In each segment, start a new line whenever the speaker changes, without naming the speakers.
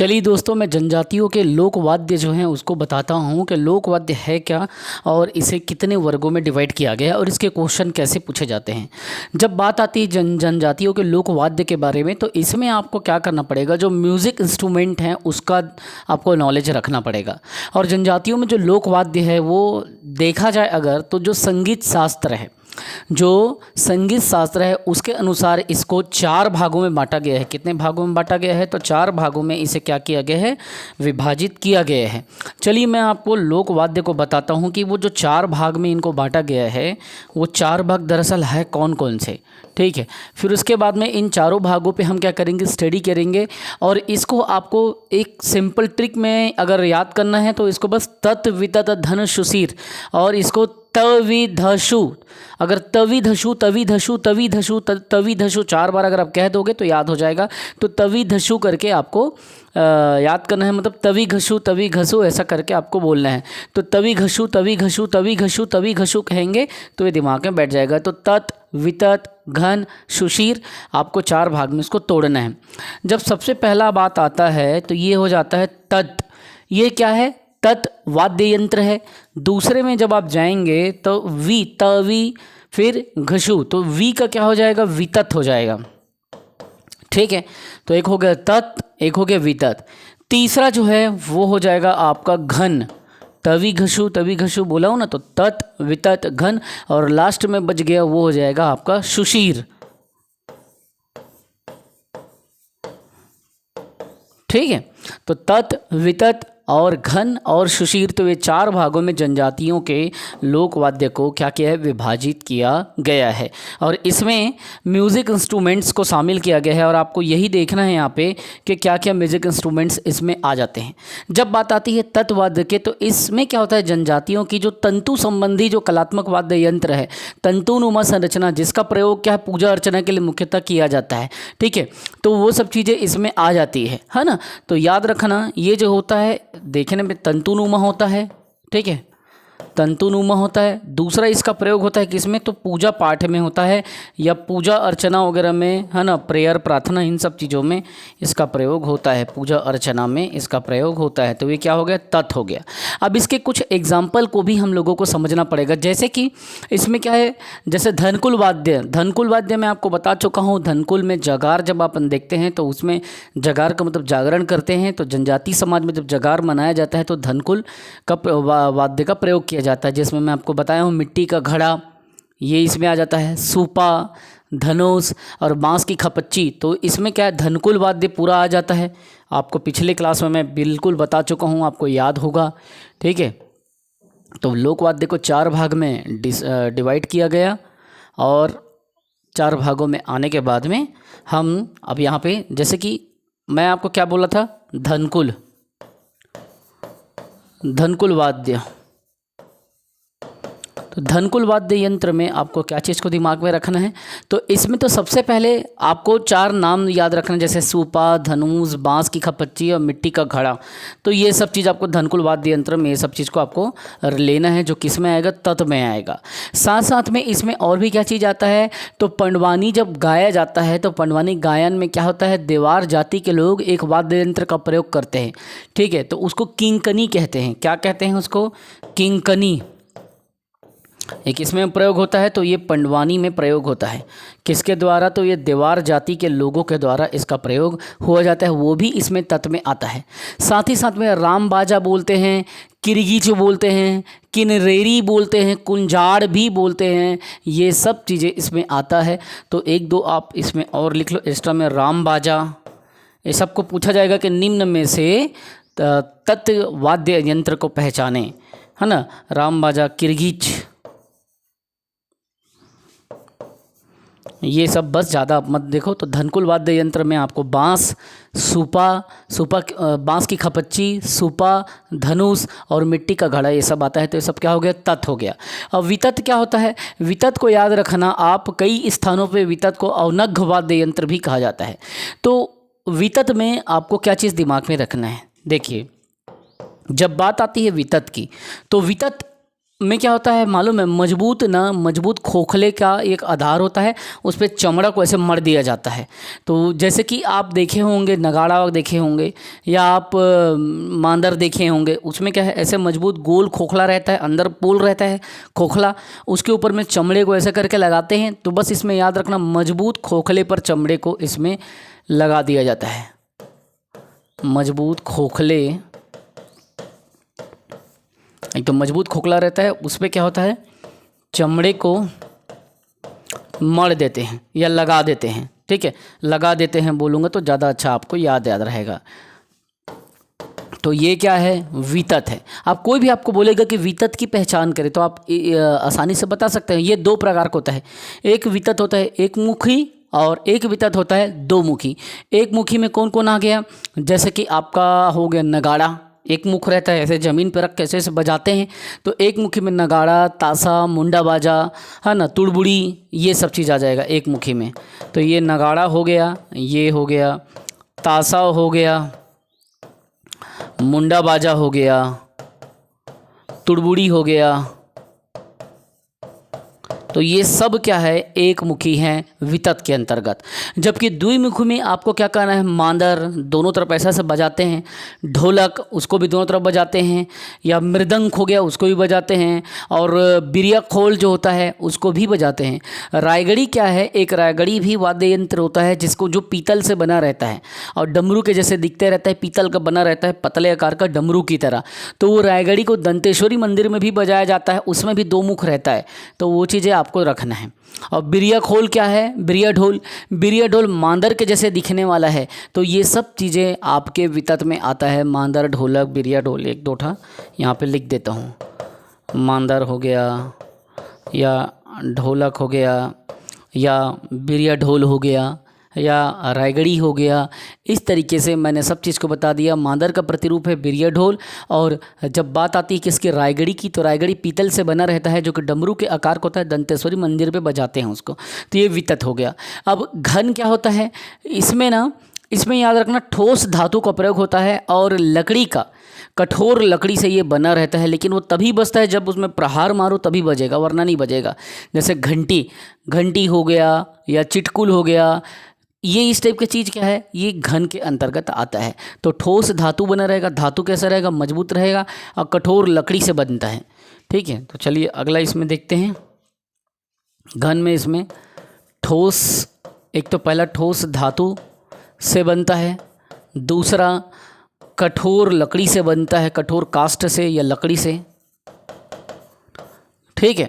चलिए दोस्तों, मैं जनजातियों के लोक वाद्य जो हैं उसको बताता हूँ कि लोक वाद्य है क्या और इसे कितने वर्गों में डिवाइड किया गया है और इसके क्वेश्चन कैसे पूछे जाते हैं। जब बात आती है जनजातियों के लोक वाद्य के बारे में, तो इसमें आपको क्या करना पड़ेगा, जो म्यूज़िक इंस्ट्रूमेंट हैं उसका आपको नॉलेज रखना पड़ेगा। और जनजातियों में जो लोक वाद्य है वो देखा जाए अगर, तो जो संगीत शास्त्र है उसके अनुसार इसको 4 भागों में बांटा गया है। कितने भागों में बांटा गया है? तो 4 भागों में इसे क्या किया गया है, विभाजित किया गया है। चलिए मैं आपको लोक वाद्य को बताता हूँ कि वो जो 4 भाग में इनको बांटा गया है वो 4 भाग दरअसल है कौन कौन से। ठीक है, फिर उसके बाद में इन चारों भागों पे हम क्या करेंगे, स्टडी करेंगे। और इसको आपको एक सिंपल ट्रिक में अगर याद करना है तो इसको बस तत् वितत धन शुशीर, और इसको तविधशु, अगर तविधशु तविधशु तविधशु तविधशु 4 बार अगर आप कह दोगे तो याद हो जाएगा। तो तविधशु करके आपको याद करना है, मतलब तवी घसु ऐसा करके आपको बोलना है। तो तवी घसु कहेंगे तो ये दिमाग में बैठ जाएगा। तो तत् वितत घन शुशीर आपको 4 भाग में इसको तोड़ना है। जब सबसे पहला बात आता है तो ये हो जाता है तत्। ये क्या है? तत् वाद्य यंत्र है। दूसरे में जब आप जाएंगे तो वी, तवी, फिर घसु, तो वी का क्या हो जाएगा, वितत हो जाएगा। ठीक है, तो एक हो गया तत्, एक हो गया वितत। तीसरा जो है वो हो जाएगा आपका घन, तवी घसु बोला हूँ ना, तो तत् वितत घन। और लास्ट में बच गया वो हो जाएगा आपका शुशीर। ठीक है, तो तत् वितत और घन और शुशीर, तो ये 4 भागों में जनजातियों के लोक वाद्य को क्या किया है, विभाजित किया गया है। और इसमें म्यूज़िक इंस्ट्रूमेंट्स को शामिल किया गया है। और आपको यही देखना है यहाँ पे कि क्या क्या म्यूज़िक इंस्ट्रूमेंट्स इसमें आ जाते हैं। जब बात आती है तत्वाद्य के, तो इसमें क्या होता है, जनजातियों की जो तंतु संबंधी जो कलात्मक वाद्य यंत्र है, तंतुनुमा संरचना, जिसका प्रयोग क्या है, पूजा अर्चना के लिए मुख्यतः किया जाता है। ठीक है, तो वो सब चीज़ें इसमें आ जाती है ना। तो याद रखना, ये जो होता है देखने में तंतुनुमा होता है। ठीक है, तंतुनुमा होता है। दूसरा इसका प्रयोग होता है किसमें, तो पूजा पाठ में होता है, या पूजा अर्चना वगैरह में, है ना, प्रेयर, प्रार्थना, इन सब चीज़ों में इसका प्रयोग होता है। पूजा अर्चना में इसका प्रयोग होता है। तो ये क्या हो गया, तत् हो गया। अब इसके कुछ एग्जाम्पल को भी हम लोगों को समझना पड़ेगा। जैसे कि इसमें क्या है, जैसे धनकुल वाद्य मैं आपको बता चुका हूँ। धनकुल में जगार जब अपन देखते हैं तो उसमें जगार का मतलब जागरण करते हैं। तो जनजाति समाज में जब जगार मनाया जाता है तो धनकुल का वाद्य का प्रयोग किया जाता है, जिसमें मैं आपको बताया हूँ मिट्टी का घड़ा, ये इसमें आ जाता है। सूपा, धनुष और बांस की खपच्ची, तो इसमें क्या है, धनकुल वाद्य पूरा आ जाता है। आपको पिछले क्लास में मैं बिल्कुल बता चुका हूँ, आपको याद होगा। ठीक है, तो लोक वाद्य को 4 भाग में डिवाइड किया गया। और 4 भागों में आने के बाद में हम अब यहाँ पे, जैसे कि मैं आपको क्या बोला था, धनकुल वाद्य। तो धनकुल वाद्य यंत्र में आपको क्या चीज़ को दिमाग में रखना है, तो इसमें तो सबसे पहले आपको 4 नाम याद रखना है, जैसे सूपा, धनुष, बांस की खपच्ची और मिट्टी का घड़ा। तो ये सब चीज़ आपको धनकुल वाद्य यंत्र में ये सब चीज़ को आपको लेना है, जो किस में आएगा, तत् में आएगा। साथ साथ में इसमें और भी क्या चीज़ आता है, तो पंडवानी जब गाया जाता है तो पंडवानी गायन में क्या होता है, देवार जाति के लोग एक वाद्य यंत्र का प्रयोग करते हैं। ठीक है, तो उसको किंकनी कहते हैं। क्या कहते हैं उसको, किंकनी। एक इसमें प्रयोग होता है, तो ये पंडवानी में प्रयोग होता है। किसके द्वारा, तो ये देवार जाति के लोगों के द्वारा इसका प्रयोग हुआ जाता है, वो भी इसमें तत्व में आता है। साथ ही साथ में राम बाजा बोलते हैं, किरगीच बोलते हैं, किनरेरी बोलते हैं, कुंजाड़ भी बोलते हैं, ये सब चीज़ें इसमें आता है। तो 1-2 आप इसमें और लिख लो एक्स्ट्रा में, राम बाजा। ये सबको पूछा जाएगा कि निम्न में से तत्व वाद्य यंत्र को पहचाने, है ना, राम बाजा, किरगीच, ये सब बस ज़्यादा मत देखो। तो धनकुल वाद्य यंत्र में आपको बांस, बांस की खपच्ची, सूपा, धनुष और मिट्टी का घड़ा, ये सब आता है। तो ये सब क्या हो गया, तत् हो गया। अब वितत क्या होता है, वितत को याद रखना आप, कई स्थानों पे वितत को अवनघ वाद्य यंत्र भी कहा जाता है। तो वितत में आपको क्या चीज़ दिमाग में रखना है, देखिए जब बात आती है वितत की, तो वितत में क्या होता है मालूम है, मजबूत खोखले का एक आधार होता है, उस पर चमड़ा को ऐसे मर दिया जाता है। तो जैसे कि आप देखे होंगे नगाड़ा देखे होंगे या आप मांदर देखे होंगे, उसमें क्या है ऐसे मजबूत गोल खोखला रहता है, अंदर पोल रहता है खोखला, उसके ऊपर में चमड़े को ऐसे करके लगाते हैं। तो बस इसमें याद रखना मजबूत खोखले पर चमड़े को इसमें लगा दिया जाता है। मजबूत खोखले, एक तो मजबूत खोखला रहता है, उस पर क्या होता है चमड़े को मढ़ देते हैं या लगा देते हैं। ठीक है, लगा देते हैं बोलूँगा तो ज़्यादा अच्छा आपको याद रहेगा। तो ये क्या है, वितत है। आप कोई भी आपको बोलेगा कि वितत की पहचान करें तो आप आसानी से बता सकते हैं। ये दो प्रकार का होता है, एक वितत होता है एक मुखी और एक वितत होता है दो मुखी। एक मुखी में कौन कौन आ गया, जैसे कि आपका हो गया नगाड़ा, एक मुख रहता है, ऐसे ज़मीन पर रख कैसे ऐसे बजाते हैं। तो एक मुखी में नगाड़ा, ताशा, मुंडा बाजा है ना, तुड़बुड़ी, ये सब चीज़ आ जाएगा एक मुखी में। तो ये नगाड़ा हो गया, ये हो गया, ताशा हो गया, मुंडा बाजा हो गया, तुड़बुड़ी हो गया। तो ये सब क्या है एक मुखी हैं वितत के अंतर्गत। जबकि द्विमुखी में आपको क्या करना है, मांदर दोनों तरफ ऐसा से बजाते हैं, ढोलक उसको भी दोनों तरफ बजाते हैं, या मृदंग हो गया उसको भी बजाते हैं, और बिरिया खोल जो होता है उसको भी बजाते हैं। रायगढ़ी क्या है, एक रायगढ़ी भी वाद्य यंत्र होता है जिसको जो पीतल से बना रहता है और डमरू के जैसे दिखते रहता है, पीतल का बना रहता है पतले आकार का डमरू की तरह। तो वो रायगढ़ी को दंतेश्वरी मंदिर में भी बजाया जाता है, उसमें भी दो मुख रहता है। तो वो चीज़ें आपको रखना है। और बिरिया खोल क्या है, बिरिया ढोल मांदर के जैसे दिखने वाला है। तो ये सब चीज़ें आपके वितत में आता है, मांदर, ढोलक, बिरिया ढोल। एक दो ठा यहाँ पे लिख देता हूँ, मांदर हो गया या ढोलक हो गया या बिरिया ढोल हो गया या रायगढ़ी हो गया। इस तरीके से मैंने सब चीज़ को बता दिया। मांदर का प्रतिरूप है बिरिया ढोल, और जब बात आती है किसकी, रायगढ़ी की, तो रायगढ़ी पीतल से बना रहता है जो कि डमरू के आकार का होता है, दंतेश्वरी मंदिर पे बजाते हैं उसको। तो ये वितत हो गया। अब घन क्या होता है, इसमें याद रखना ठोस धातु का प्रयोग होता है और लकड़ी का, कठोर लकड़ी से ये बना रहता है, लेकिन वो तभी बजता है जब उसमें प्रहार मारो तभी बजेगा, वरना नहीं बजेगा। जैसे घंटी हो गया या चिटकुल हो गया, ये इस टाइप की चीज़ क्या है, ये घन के अंतर्गत आता है। तो ठोस धातु बना रहेगा, धातु कैसा रहेगा, मजबूत रहेगा और कठोर लकड़ी से बनता है। ठीक है, तो चलिए अगला इसमें देखते हैं। घन में इसमें ठोस, एक तो पहला ठोस धातु से बनता है, दूसरा कठोर लकड़ी से बनता है, कठोर काष्ठ से या लकड़ी से। ठीक है,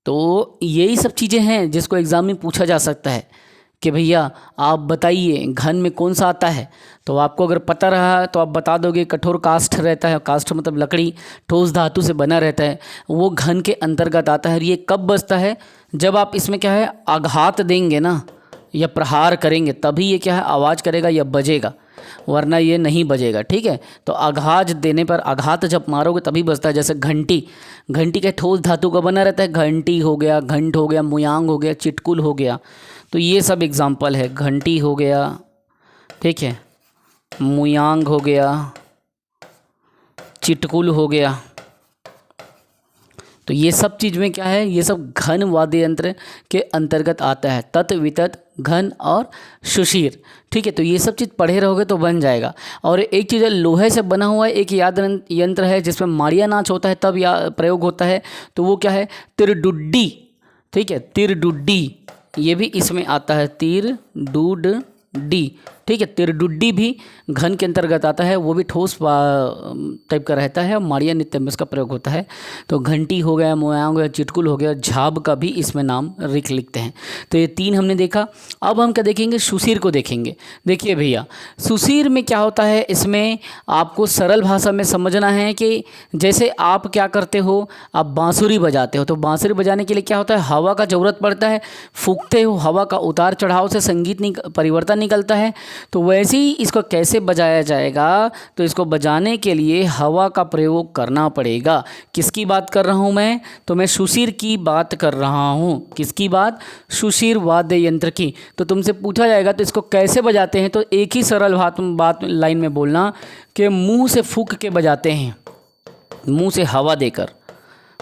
तो यही सब चीज़ें हैं जिसको एग्ज़ाम में पूछा जा सकता है कि भैया आप बताइए घन में कौन सा आता है। तो आपको अगर पता रहा तो आप बता दोगे कठोर काष्ठ रहता है, काष्ठ मतलब लकड़ी, ठोस धातु से बना रहता है, वो घन के अंतर्गत आता है। और ये कब बजता है, जब आप इसमें क्या है आघात देंगे ना या प्रहार करेंगे, तभी ये क्या है आवाज़ करेगा या बजेगा, वरना ये नहीं बजेगा। ठीक है, तो आघात देने पर, आघात जब मारोगे तभी बजता है। जैसे घंटी का ठोस धातु का बना रहता है, घंटी हो गया, घंट हो गया, मुयांग हो गया, चिटकुल हो गया। तो ये सब एग्जाम्पल है, घंटी हो गया, ठीक है, मुयांग हो गया, चिटकुल हो गया। तो ये सब चीज़ में क्या है, ये सब घन वाद्य यंत्र के अंतर्गत आता है, तत्, वितत, घन और सुशीर। ठीक है, तो ये सब चीज़ पढ़े रहोगे तो बन जाएगा। और एक चीज़ है, लोहे से बना हुआ एक याद यंत्र है जिसमें माड़िया नाच होता है तब प्रयोग होता है। तो वो क्या है, तिरडुड्डी। ठीक है, तिरडुड्डी ये भी इसमें आता है, तीर डूड डी। ठीक है, तिरडुड्डी भी घन के अंतर्गत आता है, वो भी ठोस टाइप का रहता है और माड़िया नृत्य में इसका प्रयोग होता है। तो घंटी हो गया, मुयांग हो गया, चिटकुल हो गया, झाब का भी इसमें नाम लिखते हैं। तो ये तीन हमने देखा। अब हम क्या देखेंगे, सुशीर को देखेंगे। देखिए भैया, सुशीर में क्या होता है, इसमें आपको सरल भाषा में समझना है कि जैसे आप क्या करते हो, आप बांसुरी बजाते हो, तो बांसुरी बजाने के लिए क्या होता है, हवा का ज़रूरत पड़ता है, फूंकते हो, हवा का उतार चढ़ाव से संगीत परिवर्तन निकलता है। तो वैसे ही इसको कैसे बजाया जाएगा, तो इसको बजाने के लिए हवा का प्रयोग करना पड़ेगा। किसकी बात कर रहा हूँ मैं, तो मैं सुशीर की बात कर रहा हूँ। किसकी बात, सुशीर वाद्य यंत्र की। तो तुमसे पूछा जाएगा तो इसको कैसे बजाते हैं, तो एक ही सरल बात लाइन में बोलना कि मुंह से फूंक के बजाते हैं, मुंह से हवा देकर,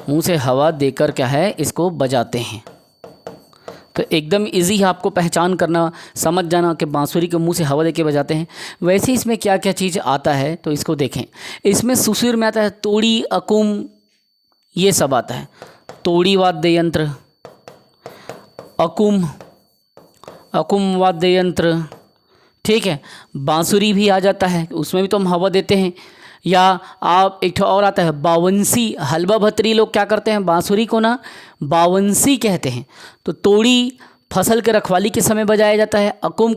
मुंह से हवा देकर क्या है इसको बजाते हैं। तो एकदम इजी है आपको पहचान करना, समझ जाना कि बांसुरी के मुंह से हवा देके बजाते हैं। वैसे इसमें क्या क्या चीज़ आता है तो इसको देखें। इसमें सुशीर में आता है तोड़ी, अकुम, ये सब आता है। तोड़ी वाद्य यंत्र, अकुम, अकुम वाद्य यंत्र, ठीक है। बांसुरी भी आ जाता है, उसमें भी तो हम हवा देते हैं। या आप एक और आता है बावंसी, हलवा भत्री लोग क्या करते हैं, बांसुरी को ना बावंसी कहते हैं। तो तोड़ी फसल के रखवाली के समय बजाया जाता है। अकुम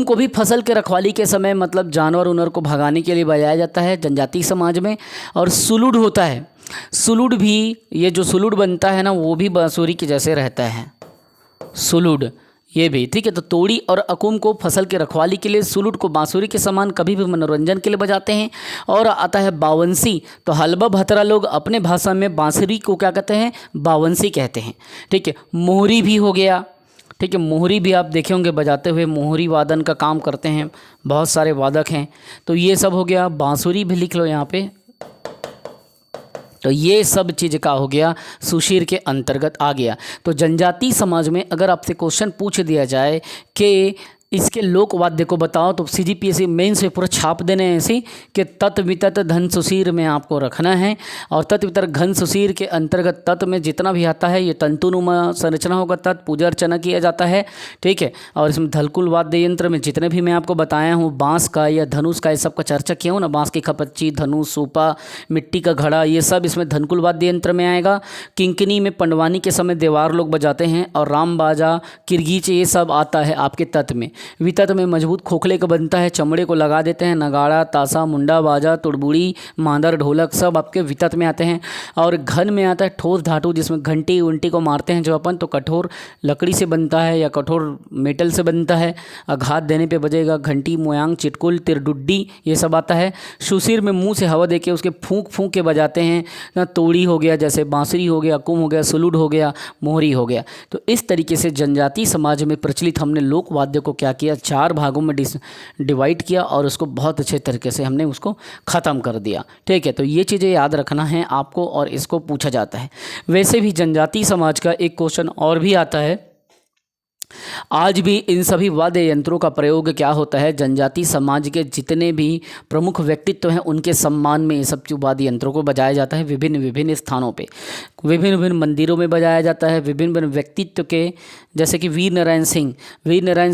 को भी फसल के रखवाली के समय मतलब जानवर उनवर को भगाने के लिए बजाया जाता है जनजाति समाज में। और सुलुड होता है, सुलुड भी, ये जो सुलुड बनता है ना वो भी बांसुरी के जैसे रहता है, सुलुड ये भी, ठीक है। तो तोड़ी और अकुम को फसल के रखवाली के लिए, सुलुड को बांसुरी के समान कभी भी मनोरंजन के लिए बजाते हैं। और आता है बावंसी, तो हलवा भतरा लोग अपने भाषा में बांसुरी को क्या कहते हैं, बावंसी कहते हैं, ठीक है। मोहरी भी हो गया, ठीक है। मोहरी भी आप देखे होंगे बजाते हुए, मोहरी वादन का काम करते हैं, बहुत सारे वादक हैं। तो ये सब हो गया। बांसुरी भी लिख लो यहाँ पे। तो ये सब चीज़ का हो गया, सुशीर के अंतर्गत आ गया। तो जनजाति समाज में अगर आपसे क्वेश्चन पूछ दिया जाए कि इसके लोक वाद्य को बताओ, तो CGPSC मेंस में पूरा छाप देने हैं ऐसे कि तत् वितत धन सुशीर में आपको रखना है। और तत् वितत घन सुशीर के अंतर्गत तत् में जितना भी आता है ये तंतुनुमा संरचना होगा, तत् पूजा अर्चना किया जाता है, ठीक है। और इसमें धलकुल वाद्य यंत्र में जितने भी मैं आपको बताया हूँ, बाँस का या धनुष का, ये सब का चर्चा किया हूँ ना, बाँस की खपच्ची, धनुष, सूपा, मिट्टी का घड़ा, ये सब इसमें धनकुल वाद्य यंत्र में आएगा। किंकिनी में पंडवानी के समय देवार लोग बजाते हैं। और राम बाजा, किरगीच, ये सब आता है आपके तत् में। वितत में मजबूत खोखले का बनता है, चमड़े को लगा देते हैं। नगाड़ा, ताशा, मुंडा, बाजा, तुड़बुड़ी, मांदर, ढोलक सब आपके वितत में आते हैं। और घन में आता है ठोस धातु, जिसमें घंटी उंटी को मारते हैं जो अपन, तो कठोर लकड़ी से बनता है या कठोर मेटल से बनता है, आघात देने पे बजेगा। घंटी, मोयांग, चिटकुल, तिरडुड्डी, ये सब आता है। सुशीर में मुंह से हवा देके उसके फूंक फूंक के बजाते हैं। तोड़ी हो गया, जैसे बांसुरी हो गया, कुम हो गया, सुलुड हो गया, मोहरी हो गया। तो इस तरीके से जनजाति समाज में प्रचलित हमने लोक वाद्य को क्या किया, 4 भागों में डिवाइड किया और उसको बहुत अच्छे तरीके से हमने उसको ख़त्म कर दिया, ठीक है। तो ये चीज़ें याद रखना है आपको और इसको पूछा जाता है। वैसे भी जनजाति समाज का एक क्वेश्चन और भी आता है, आज भी इन सभी वाद्य यंत्रों का प्रयोग क्या होता है, जनजाति समाज के जितने भी प्रमुख व्यक्तित्व हैं उनके सम्मान में ये सब वाद्य यंत्रों को बजाया जाता है। विभिन्न विभिन्न स्थानों पे, विभिन्न विभिन्न मंदिरों में बजाया जाता है। विभिन्न विभिन्न व्यक्तित्व के, जैसे कि वीर नारायण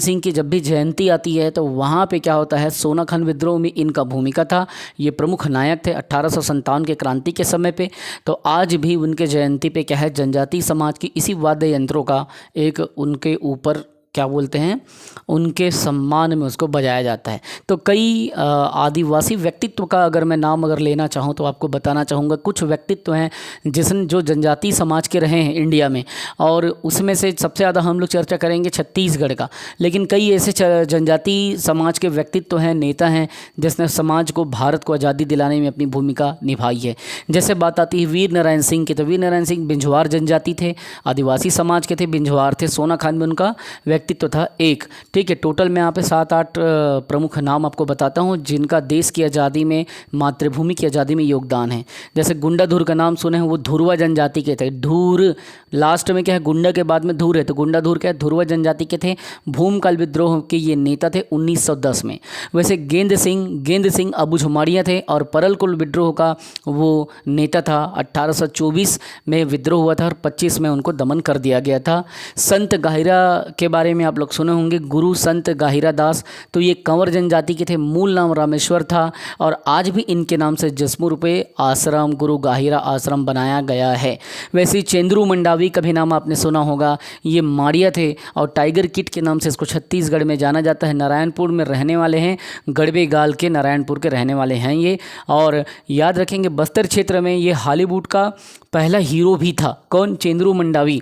सिंह की जब भी जयंती आती है तो वहाँ पे क्या होता है, सोनाखन विद्रोह में इनका भूमिका था। ये प्रमुख नायक थे 1857 के क्रांति के समय पे। तो आज भी उनके जयंती पे क्या है, जनजाति समाज की इसी वाद्य यंत्रों का एक उनके ऊपर क्या बोलते हैं, उनके सम्मान में उसको बजाया जाता है। तो कई आदिवासी व्यक्तित्व का अगर मैं नाम अगर लेना चाहूँ तो आपको बताना चाहूँगा, कुछ व्यक्तित्व हैं जो जनजाति समाज के रहे हैं इंडिया में, और उसमें से सबसे ज़्यादा हम लोग चर्चा करेंगे छत्तीसगढ़ का। लेकिन कई ऐसे जनजाति समाज के व्यक्तित्व हैं, नेता हैं, जिसने समाज को, भारत को आज़ादी दिलाने में अपनी भूमिका निभाई है। जैसे बात आती है वीर नारायण सिंह की, तो वीर नारायण सिंह बिंझवार जनजाति थे, आदिवासी समाज के थे, बिंझवार थे। सोनाखान में उनका व्यक्तित्व था एक, ठीक है। टोटल मैं यहाँ पे 7-8 प्रमुख नाम आपको बताता हूँ जिनका देश की आज़ादी में, मातृभूमि की आज़ादी में योगदान है। जैसे गुंडाधुर का नाम सुने हैं, वो धुरवा जनजाति के थे। धूर लास्ट में क्या है, गुंडा के बाद में धूर है, तो गुंडाधुर क्या है, धुरवा जनजाति के थे। भूमकाल विद्रोह के ये नेता थे 1910 में। वैसे गेंद सिंह अबुझमाड़िया थे, और परलकुल विद्रोह का वो नेता था। 1824 में विद्रोह हुआ था और 25 में उनको दमन कर दिया गया था। संत गाहिरा के बारे में आप लोग सुने होंगे, गुरु संत गाहिरा दास, तो ये कंवर जनजाति के थे। मूल नाम रामेश्वर था, और आज भी इनके नाम से जसपुर पे आश्रम, गुरु गाहिरा आश्रम बनाया गया है। वैसे चेंद्रू मंडावी का भी नाम आपने सुना होगा, ये माड़िया थे, और टाइगर किट के नाम से इसको छत्तीसगढ़ में जाना जाता है। नारायणपुर में रहने वाले हैं, गढ़वे गाल के नारायणपुर के रहने वाले हैं ये। और याद रखेंगे बस्तर क्षेत्र में ये हॉलीवुड का पहला हीरो भी था। कौन? चेंद्रू मंडावी।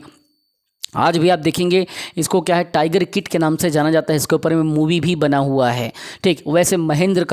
आज भी आप देखेंगे इसको क्या है, टाइगर किट के नाम से जाना जाता है। इसके ऊपर में मूवी भी बना हुआ है। ठीक, वैसे महेंद्र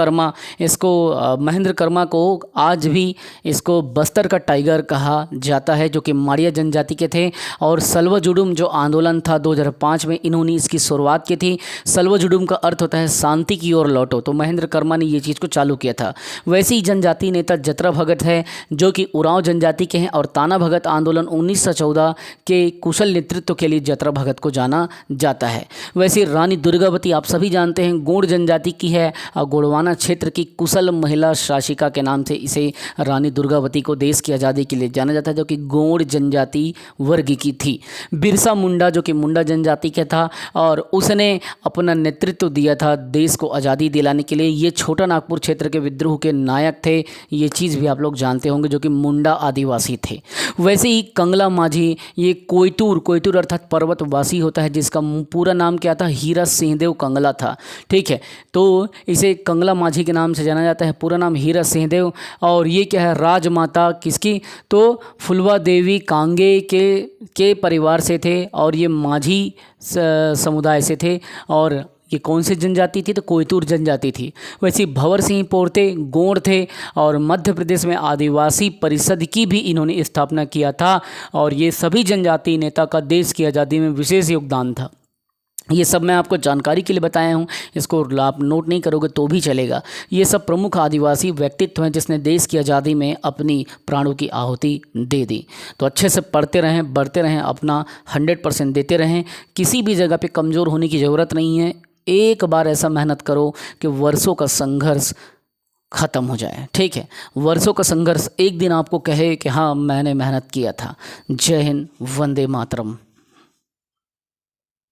कर्मा को आज भी इसको बस्तर का टाइगर कहा जाता है, जो कि माड़िया जनजाति के थे। और सल्वजुडुम जो आंदोलन था 2005 में, इन्होंने इसकी शुरुआत की थी। सल्वजुडुम का अर्थ होता है शांति की ओर लौटो, तो महेंद्र कर्मा ने ये चीज़ को चालू किया था। वैसे ही जनजाति नेता जतरा भगत है, जो कि उरांव जनजाति के हैं, और ताना भगत आंदोलन 1914 के कुशल नेतृत्व के लिए जतरा भगत को जाना जाता है। वैसे रानी दुर्गावती आप सभी जानते हैं गोंड जनजाति की है, और गोंडवाना क्षेत्र की कुशल महिला शासिका के नाम से इसे रानी दुर्गावती को देश की आज़ादी के लिए जाना जाता है, जो कि गोंड जनजाति वर्ग की थी। बिरसा मुंडा जो कि मुंडा जनजाति का था, और उसने अपना नेतृत्व दिया था देश को आज़ादी दिलाने के लिए। ये छोटा नागपुर क्षेत्र के विद्रोह के नायक थे, ये चीज़ भी आप लोग जानते होंगे, जो कि मुंडा आदिवासी थे। वैसे ही कंगला माझी, ये कोयतूर अर्थात पर्वतवासी होता है, जिसका पूरा नाम क्या था, हीरा सिंहदेव कंगला था। ठीक है, तो इसे कंगला माझी के नाम से जाना जाता है, पूरा नाम हीरा सिंहदेव। और ये क्या है, राजमाता किसकी, तो फुलवा देवी कांगे के परिवार से थे, और ये माझी समुदाय से थे। और ये कौन सी जनजाति थी, तो कोयतूर जनजाति थी। वैसे भंवर सिंह पोर्ते गोंड थे, और मध्य प्रदेश में आदिवासी परिषद की भी इन्होंने स्थापना किया था। और ये सभी जनजाति नेता का देश की आज़ादी में विशेष योगदान था। ये सब मैं आपको जानकारी के लिए बताया हूँ, इसको आप नोट नहीं करोगे तो भी चलेगा। ये सब प्रमुख आदिवासी व्यक्तित्व हैं जिसने देश की आज़ादी में अपनी प्राणों की आहुति दे दी। तो अच्छे से पढ़ते रहें, बढ़ते रहें, अपना 100% देते रहें। किसी भी जगह पे कमज़ोर होने की ज़रूरत नहीं है। एक बार ऐसा मेहनत करो कि वर्षों का संघर्ष ख़त्म हो जाए। ठीक है, वर्षों का संघर्ष एक दिन आपको कहे कि हाँ मैंने मेहनत किया था। जय हिंद, वंदे मातरम।